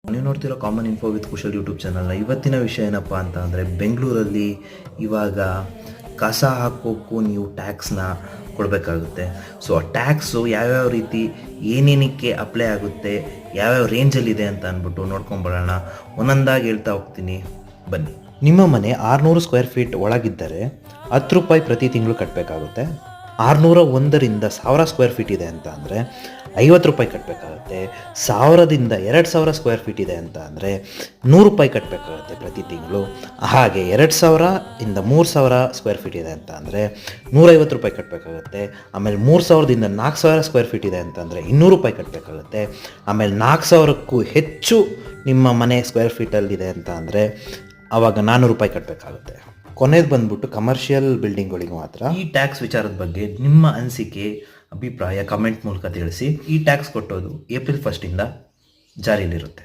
ನೀವು ನೋಡ್ತಿರೋ common info with Kushal YouTube ಚಾನಲ್ನ ಇವತ್ತಿನ ವಿಷಯ ಏನಪ್ಪ ಅಂತ ಅಂದರೆ ಬೆಂಗಳೂರಲ್ಲಿ ಇವಾಗ ಕಸ ಹಾಕೋಕ್ಕೂ ನೀವು ಟ್ಯಾಕ್ಸ್ನ ಕೊಡಬೇಕಾಗುತ್ತೆ. ಸೊ ಆ ಟ್ಯಾಕ್ಸು ಯಾವ್ಯಾವ ರೀತಿ ಏನೇನಕ್ಕೆ ಅಪ್ಲೈ ಆಗುತ್ತೆ, ಯಾವ್ಯಾವ ರೇಂಜಲ್ಲಿದೆ ಅಂತ ಅಂದ್ಬಿಟ್ಟು ನೋಡ್ಕೊಂಬರೋಣ. ಒಂದೊಂದಾಗಿ ಹೇಳ್ತಾ ಹೋಗ್ತೀನಿ, ಬನ್ನಿ. ನಿಮ್ಮ ಮನೆ 600 ಸ್ಕ್ವೇರ್ ಫೀಟ್ ಒಳಗಿದ್ದರೆ 10 ರೂಪಾಯಿ ಪ್ರತಿ ತಿಂಗಳು ಕಟ್ಟಬೇಕಾಗುತ್ತೆ. 601ರಿಂದ 1000 ಸ್ಕ್ವೇರ್ ಫೀಟ್ ಇದೆ ಅಂತ ಅಂದರೆ 50 ರೂಪಾಯಿ ಕಟ್ಟಬೇಕಾಗುತ್ತೆ. 1000ದಿಂದ 2000 ಸ್ಕ್ವೇರ್ ಫೀಟ್ ಇದೆ ಅಂತ ಅಂದರೆ 100 ರೂಪಾಯಿ ಕಟ್ಟಬೇಕಾಗುತ್ತೆ ಪ್ರತಿ ತಿಂಗಳು. ಹಾಗೆ 2000ರಿಂದ 3000 ಸ್ಕ್ವೇರ್ ಫೀಟ್ ಇದೆ ಅಂತ ಅಂದರೆ 150 ರೂಪಾಯಿ ಕಟ್ಟಬೇಕಾಗುತ್ತೆ. ಆಮೇಲೆ 3000ದಿಂದ 4000 ಸ್ಕ್ವೇರ್ ಫೀಟ್ ಇದೆ ಅಂತಂದರೆ 200 ರೂಪಾಯಿ ಕಟ್ಟಬೇಕಾಗುತ್ತೆ. ಆಮೇಲೆ 4000ಕ್ಕೂ ಹೆಚ್ಚು ನಿಮ್ಮ ಮನೆ ಸ್ಕ್ವೇರ್ ಫೀಟಲ್ಲಿದೆ ಅಂತ ಅಂದರೆ ಆವಾಗ 400 ರೂಪಾಯಿ ಕಟ್ಟಬೇಕಾಗುತ್ತೆ. ಕೊನೆಗೆ ಬಂದ್ಬಿಟ್ಟು ಕಮರ್ಷಿಯಲ್ ಬಿಲ್ಡಿಂಗ್ಗಳಿಗೆ ಮಾತ್ರ. ಈ ಟ್ಯಾಕ್ಸ್ ವಿಚಾರದ ಬಗ್ಗೆ ನಿಮ್ಮ ಅನಿಸಿಕೆ, ಅಭಿಪ್ರಾಯ ಕಮೆಂಟ್ ಮೂಲಕ ತಿಳಿಸಿ. ಈ ಟ್ಯಾಕ್ಸ್ ಕೊಟ್ಟೋದು ಏಪ್ರಿಲ್ 1 ಜಾರಿಯಲ್ಲಿರುತ್ತೆ.